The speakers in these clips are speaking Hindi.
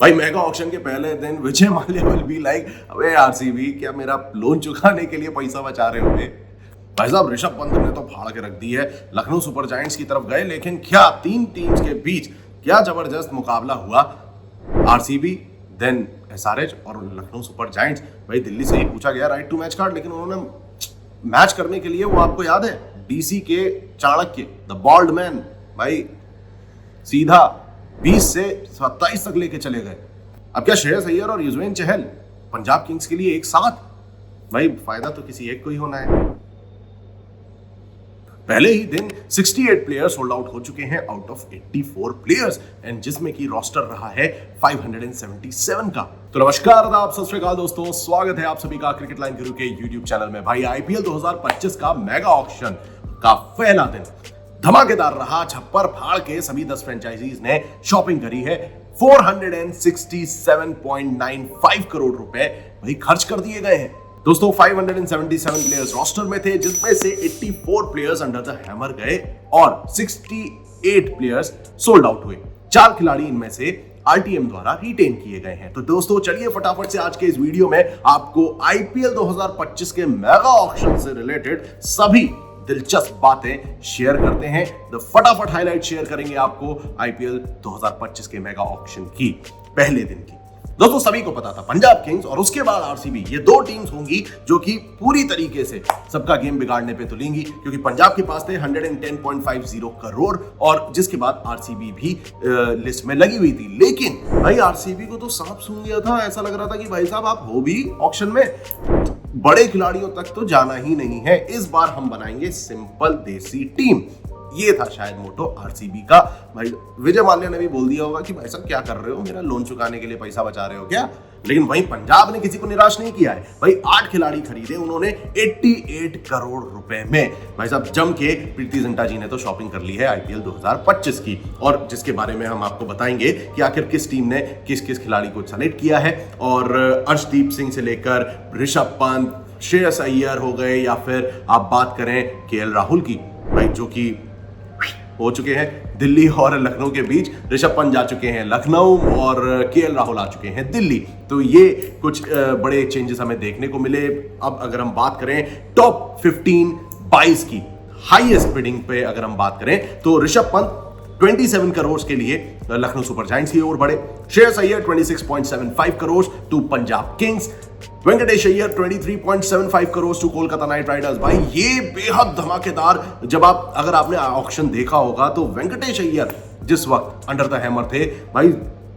भाई मेगा ऑक्शन के पहले दिन Vijay Mallya will be like, अबे आरसीबी क्या मेरा लोन चुकाने के लिए पैसा बचा रहे होंगे? भाई साहब ऋषभ पंत ने तो फाड़ के रख दी है। लखनऊ सुपर जायंट्स की तरफ गए, लेकिन क्या तीन टीम्स के बीच क्या जबरदस्त मुकाबला हुआ। आरसीबी देन एसआरएच और लखनऊ सुपर जायंट्स। भाई दिल्ली से ही पूछा गया राइट टू मैच कार्ड, लेकिन उन्होंने मैच करने के लिए वो आपको याद है डीसी के चाणक्य द बॉल्ड मैन भाई सीधा 20 से 27 तक लेके चले गए। अब क्या श्रेयस अय्यर और युजवेंद्र चहल पंजाब किंग्स के लिए एक साथ? भाई फायदा तो किसी एक को ही होना है। पहले ही दिन 68 प्लेयर्स सोल्ड आउट हो चुके हैं आउट ऑफ 84 प्लेयर्स, एंड जिसमें की रोस्टर रहा है 577 का। तो नमस्कार आदाब सत श्री अकाल दोस्तों, स्वागत है आप सभी का क्रिकेट लाइन गुरु के यूट्यूब चैनल में। भाई आईपीएल 2025 का मेगा ऑक्शन का पहला दिन धमाकेदार रहा। छप्पर फाड़ के सभी 10 फ्रेंचाइजीज ने शॉपिंग करी है। 467.95 करोड़ रुपए भाई खर्च कर दिए गए हैं। दोस्तों 577 प्लेयर्स रोस्टर में थे, जिसमें से 84 प्लेयर्स अंडर द हैमर गए और 68 प्लेयर्स सोल्ड आउट हुए। 4 खिलाड़ी इनमें से आरटीएम द्वारा रिटेन किए गए हैं। तो दोस्तों चलिए फटाफट से आज के इस वीडियो में आपको आईपीएल 2025 के मेगा ऑक्शन से रिलेटेड सभी दिलचस्प बातें शेयर करते हैं। तो फटाफट हाईलाइट शेयर करेंगे आपको आईपीएल 2025 के मेगा ऑक्शन की पहले दिन की। दोस्तों सभी को पता था पंजाब किंग्स और उसके बाद आरसीबी, ये दो टीम्स होंगी जो कि पूरी तरीके से सबका गेम बिगाड़ने पे तुलेंगी, क्योंकि पंजाब के पास थे 110.50 करोड़ और जिसके बाद आरसीबी भी लिस्ट में लगी हुई थी। लेकिन भाई आरसीबी को तो सांप सूंघ गया था। ऐसा लग रहा था कि भाई साहब आप हो भी ऑक्शन में, बड़े खिलाड़ियों तक तो जाना ही नहीं है। इस बार हम बनाएंगे सिंपल देसी टीम, ये था शायद मोटो आरसीबी का। भाई विजय माल्या ने भी बोल दिया होगा कि भाई साहब क्या कर रहे हो, मेरा लोन चुकाने के लिए पैसा बचा रहे हो क्या? लेकिन वहीं पंजाब ने किसी को निराश नहीं किया है। भाई 8 खिलाड़ी खरीदे उन्होंने 88 करोड़ रुपए में। भाई साहब जम के प्रीति जिंटा जी ने तो शॉपिंग कर ली है आईपीएल 2025 की, और जिसके बारे में हम आपको बताएंगे कि आखिर किस टीम ने किस किस खिलाड़ी को सेलेक्ट किया है। और अर्शदीप सिंह से लेकर ऋषभ पंत, श्रेयस अय्यर हो गए, या फिर आप बात करें केएल राहुल की, भाई जो कि हो चुके हैं दिल्ली और लखनऊ के बीच। ऋषभ पंत जा चुके हैं लखनऊ और केएल राहुल आ चुके हैं दिल्ली। तो ये कुछ बड़े चेंजेस हमें देखने को मिले। अब अगर हम बात करें टॉप 15-22 की हाईएस्ट बिडिंग पे अगर हम बात करें तो ऋषभ पंत 27 करोड़ के लिए लखनऊ सुपर जायंट्स की ओर बढ़े। Shreyas Iyer 26.75 crore to Punjab Kings. Venkatesh Iyer 23.75 crore to Kolkata Knight Riders. भाई ये बेहद धमाकेदार, जब अगर आपने ऑक्शन देखा होगा तो वेंकटेश अय्यर जिस वक्त अंडर द हैमर थे, भाई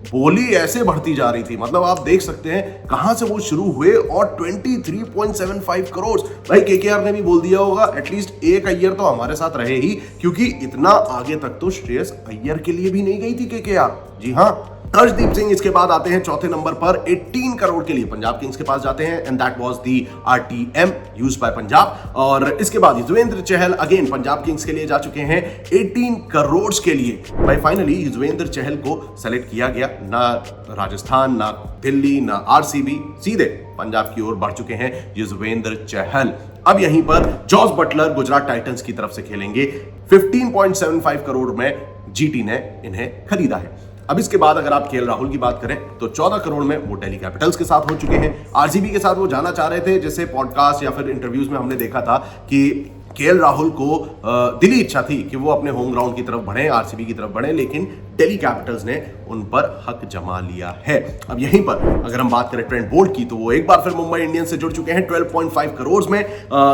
बोली ऐसे बढ़ती जा रही थी। मतलब आप देख सकते हैं कहां से वो शुरू हुए और 23.75 करोड़। भाई केकेआर ने भी बोल दिया होगा एटलीस्ट एक अय्यर तो हमारे साथ रहे ही, क्योंकि इतना आगे तक तो श्रेयस अय्यर के लिए भी नहीं गई थी केकेआर। जी हां, अर्शदीप सिंह इसके बाद आते हैं चौथे नंबर पर 18 करोड़ के लिए पंजाब किंग्स के पास जाते हैं, and that was the RTM used by Punjab. और इसके बाद युजवेंद्र चहल अगेन पंजाब किंग्स के लिए जा चुके हैं 18 करोड़ के लिए। भाई फाइनली युजवेंद्र चहल को सेलेक्ट किया गया, ना राजस्थान, ना दिल्ली, ना आरसीबी, सीधे पंजाब की ओर बढ़ चुके हैं युजवेंद्र चहल। अब यहीं पर जॉस बटलर गुजरात टाइटंस की तरफ से खेलेंगे। 15.75 करोड़ में जीटी ने इन्हें खरीदा है। अब इसके बाद अगर आप केएल राहुल की बात करें तो 14 करोड़ में वो दिल्ली कैपिटल्स के साथ हो चुके हैं। आरसीबी के साथ वो जाना चाह रहे थे, जैसे पॉडकास्ट या फिर इंटरव्यूज में हमने देखा था कि केएल राहुल को दिली इच्छा थी कि वो अपने होम ग्राउंड की तरफ बढ़े, आरसीबी की तरफ बढ़े, लेकिन दिल्ली कैपिटल्स ने उन पर हक जमा लिया है। अब यहीं पर अगर हम बात करें ट्रेंट बोल्ट की तो वो एक बार फिर मुंबई इंडियंस से जुड़ चुके हैं 12.5 करोड़ में।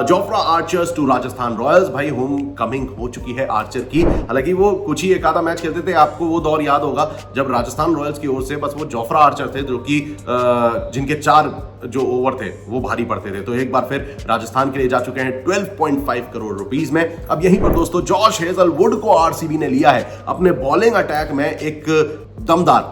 Jofra Archers to Rajasthan Royals. भाई होम कमिंग हो चुकी है आर्चर की, हालांकि वो कुछ ही एक आधा मैच खेलते थे। आपको वो दौर याद होगा जब राजस्थान रॉयल्स की ओर से बस वो जोफ्रा आर्चर थे, जो कि जिनके 4 जो ओवर थे वो भारी पड़ते थे। तो एक बार फिर राजस्थान के लिए जा चुके हैं 12.5 करोड़ रुपीस में। अब यहीं पर दोस्तों जॉश हेजलवुड को आरसीबी ने लिया है अपने बॉलिंग अटैक में। एक दमदार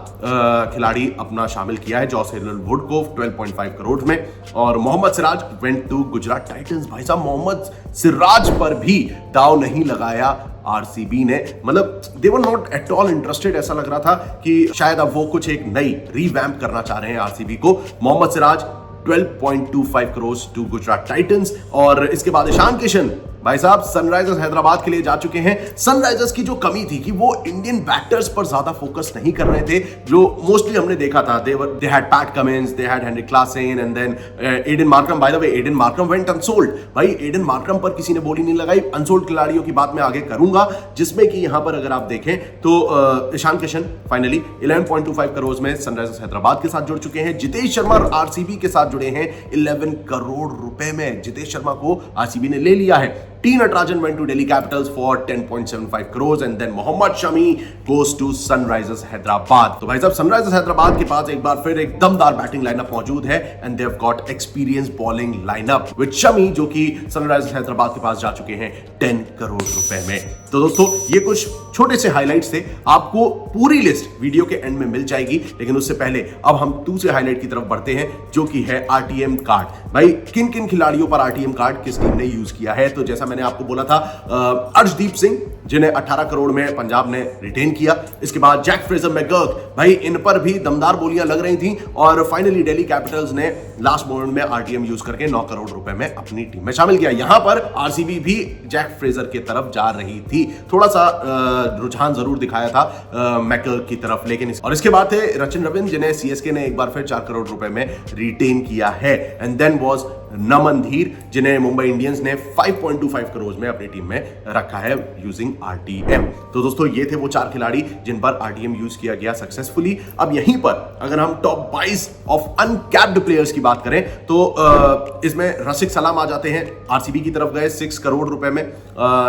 खिलाड़ी अपना शामिल किया है जॉस हेजलवुड को 12.5 करोड़ में। और Mohammed Siraj went to Gujarat Titans. भाई साहब मोहम्मद सिराज पर भी दाव नहीं लगाया आरसीबी ने, मतलब they were not at all interested. ऐसा लग रहा था कि शायद अब वो कुछ एक नई रीवैम्प करना चाह रहे हैं आरसीबी को। Mohammed Siraj 12.25 crore to Gujarat Titans. और इसके बाद ईशान किशन भाई साहब सनराइजर्स हैदराबाद के लिए जा चुके हैं। सनराइजर्स की जो कमी थी कि वो इंडियन बैटर्स पर ज्यादा फोकस नहीं कर रहे थे, जो मोस्टली हमने देखा था। They had Pat Cummins, they had Heinrich Klaasen and then Aiden Markram. By the way Aiden Markram went unsold. भाई एडन मार्करम पर किसी ने बोली नहीं लगाई। अनसोल्ड खिलाड़ियों की बात मैं आगे करूंगा, जिसमें कि यहां पर अगर आप देखें तो ईशान किशन फाइनली 11.25 करोड़ में सनराइजर्स हैदराबाद के साथ जुड़ चुके हैं। जितेश शर्मा आरसीबी के साथ जुड़े हैं 11 करोड़ रुपए में। जितेश शर्मा को आरसीबी ने ले लिया है। T Natarajan went to Delhi Capitals for 10.75 crores and then Mohammed Shami goes to Sunrisers Hyderabad. तो भाई साहब सनराइजर्स हैदराबाद के पास एक बार फिर एक दमदार बैटिंग लाइनअप मौजूद है and they have got experience bowling lineup with Shami, जो कि सनराइजर्स हैदराबाद के पास जा चुके हैं 10 करोड़ रुपए में। तो दोस्तों ये कुछ छोटे से हाइलाइट्स थे। आपको पूरी लिस्ट वीडियो के एंड में मिल जाएगी, लेकिन उससे पहले अब हम दूसरे हाईलाइट की तरफ बढ़ते हैं, जो कि है आरटीएम कार्ड। भाई किन किन खिलाड़ियों पर आरटीएम कार्ड किस टीम ने यूज किया है? तो जैसा मैंने आपको बोला था, अर्शदीप सिंह जिन्हें 18 करोड़ में पंजाब ने रिटेन किया। इसके बाद जैक फ्रेजर मैकगर्क, भाई इन पर भी दमदार बोलियां लग रही थी और फाइनली दिल्ली कैपिटल्स ने लास्ट मोमेंट में आरटीएम यूज करके 9 करोड़ रुपए में अपनी टीम में शामिल किया। यहां पर आरसीबी भी जैक फ्रेजर की तरफ जा रही थी। थोड़ा सा रुझान जरूर दिखाया था मैकगर्क की तरफ, लेकिन और इसके बाद थे रचिन रविंद्र, जिन्हें सीएसके ने एक बार फिर 4 करोड़ रुपए में रिटेन किया है। एंड देन वाज नमन धीर, जिन्हें मुंबई इंडियंस ने 5.25 करोड़ में अपनी टीम में रखा है यूजिंग आरटीएम। तो दोस्तों ये थे वो 4 खिलाड़ी जिन पर आरटीएम यूज किया गया सक्सेसफुली। अब यहीं पर अगर हम टॉप 22 ऑफ अनकैप्ड प्लेयर्स की बात करें तो इसमें रसिक सलाम आ जाते हैं, आरसीबी की तरफ गए 6 करोड़ रुपए में।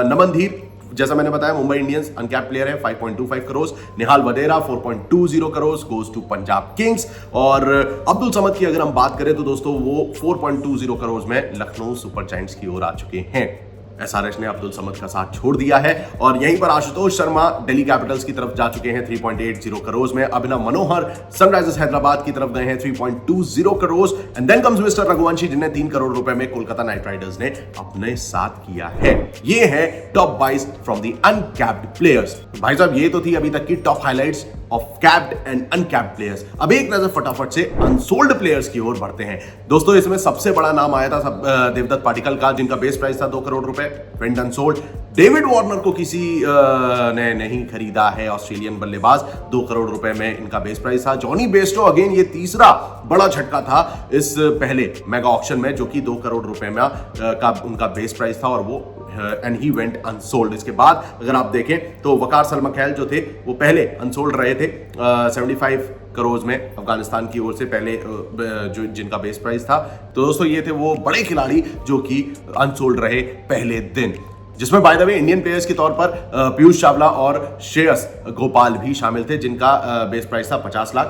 नमन धीर जैसा मैंने बताया मुंबई इंडियंस अनकैप्ड प्लेयर है 5.25 crore. Nehal Wadhera 4.20 crore goes to Punjab Kings. और अब्दुल समद की अगर हम बात करें तो दोस्तों वो 4.20 करोड़ में लखनऊ सुपर जायंट्स की ओर आ चुके हैं। एसआरएच ने अब्दुल समद का साथ छोड़ दिया है। और यहीं पर आशुतोष शर्मा दिल्ली कैपिटल्स की तरफ जा चुके हैं 3.80 करोड़ में। अभिनव मनोहर सनराइजर्स हैदराबाद की तरफ गए हैं 3.20 crore. And then comes mister Raghuvanshi, जिन्हें 3 करोड़ रुपए में कोलकाता नाइट राइडर्स ने अपने साथ किया है। ये है top 22 from the uncapped players. भाई साहब ये तो थी अभी तक की top highlights of capped and uncapped players. अब एक नजर फटाफट से अनसोल्ड प्लेयर्स की ओर बढ़ते हैं। दोस्तों इसमें सबसे बड़ा नाम आया था देवदत्त पाटिकल का, जिनका बेस प्राइस था 2 करोड़ रुपए, वेंट अनसोल्ड। डेविड वार्नर को किसी ने नहीं खरीदा है, ऑस्ट्रेलियन बल्लेबाज, 2 करोड़ रुपए में इनका बेस प्राइस था। जॉनी बेस्टो अगेन ये तीसरा बड़ा झटका था इस पहले मेगा ऑक्शन में, जो कि 2 करोड़ रुपए में का उनका बेस प्राइस था और वो एंड ही वेंट अनसोल्ड। इसके बाद अगर आप देखें तो वकार सलमखैल जो थे वो पहले अनसोल्ड रहे थे 75 करोड़ में अफगानिस्तान की ओर से पहले, जो जिनका बेस प्राइस था। तो दोस्तों ये थे वो बड़े खिलाड़ी जो कि अनसोल्ड रहे पहले दिन, जिसमें bye the way Indian players के तौर पर पीयूष चावला और श्रेयस गोपाल भी शामिल थे, जिनका बेस प्राइस था 50 lakh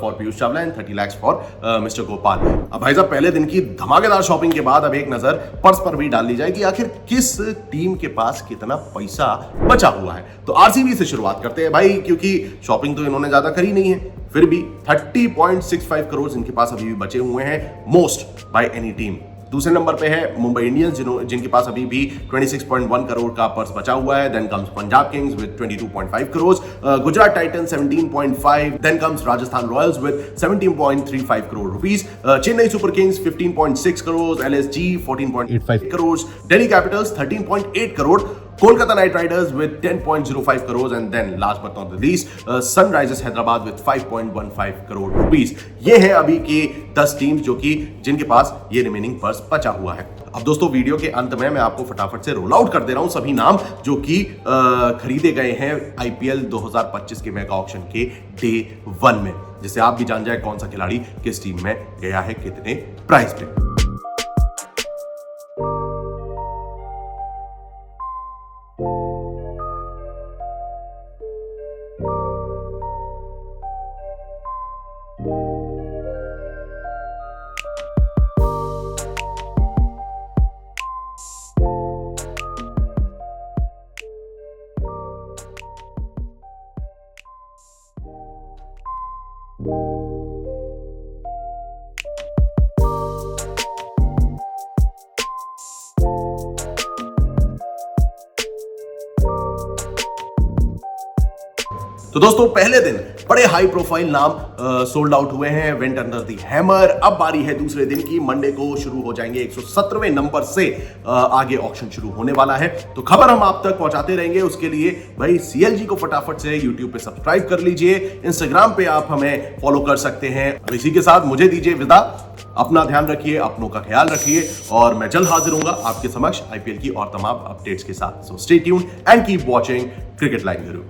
for Piyush Chawla and 30 lakh for mister Gopal. अब भाई साहब पहले दिन की धमाकेदार शॉपिंग के बाद अब एक नजर पर्स पर भी डाल ली जाए कि आखिर किस टीम के पास कितना पैसा बचा हुआ है। तो आरसीबी से शुरुआत करते हैं भाई, क्योंकि शॉपिंग तो इन्होंने ज्यादा करी नहीं है, फिर भी 30.65 करोड़ इनके पास अभी भी बचे हुए हैं, मोस्ट बाय एनी टीम। दूसरे नंबर पे है मुंबई इंडियंस, जिनके पास अभी भी 26.1 करोड़ का पर्स बचा हुआ है। Then comes Punjab Kings with 22.5 crore, Gujarat Titans 17.5, then comes Rajasthan Royals with 17.35 crore rupees, Chennai Super Kings 15.6 crore, LSG 14.85 crore, Delhi Capitals 13.8 crore, Kolkata Knight Riders with 10.05 crore and then last but not the least Sunrisers Hyderabad with 5.15 crore rupees. ये है अभी के 10 टीम्स जो कि जिनके पास ये रिमेनिंग पर्स बचा हुआ है। अब दोस्तों वीडियो के अंत में मैं आपको फटाफट से रोल आउट कर दे रहा हूं सभी नाम जो कि खरीदे गए हैं आईपीएल 2025 के मेगा ऑक्शन के डे 1 में, जिससे आप भी जान जाए कौन सा खिलाड़ी किस टीम में गया है कितने प्राइस पे। तो दोस्तों पहले दिन बड़े हाई प्रोफाइल नाम सोल्ड आउट हुए हैं, वेंट अंडर द हैमर। अब बारी है दूसरे दिन की, मंडे को शुरू हो जाएंगे 117वें नंबर से आगे ऑक्शन शुरू होने वाला है। तो खबर हम आप तक पहुंचाते रहेंगे, उसके लिए भाई CLG को फटाफट से YouTube पे सब्सक्राइब कर लीजिए, Instagram पे आप हमें फॉलो कर सकते हैं। अब इसी के साथ मुझे दीजिए विदा, अपना ध्यान रखिए, अपनों का ख्याल रखिए और मैं जल्द हाजिर होऊंगा आपके समक्ष IPL की और तमाम अपडेट्स के साथ। So stay tuned and keep watching cricket line Guru.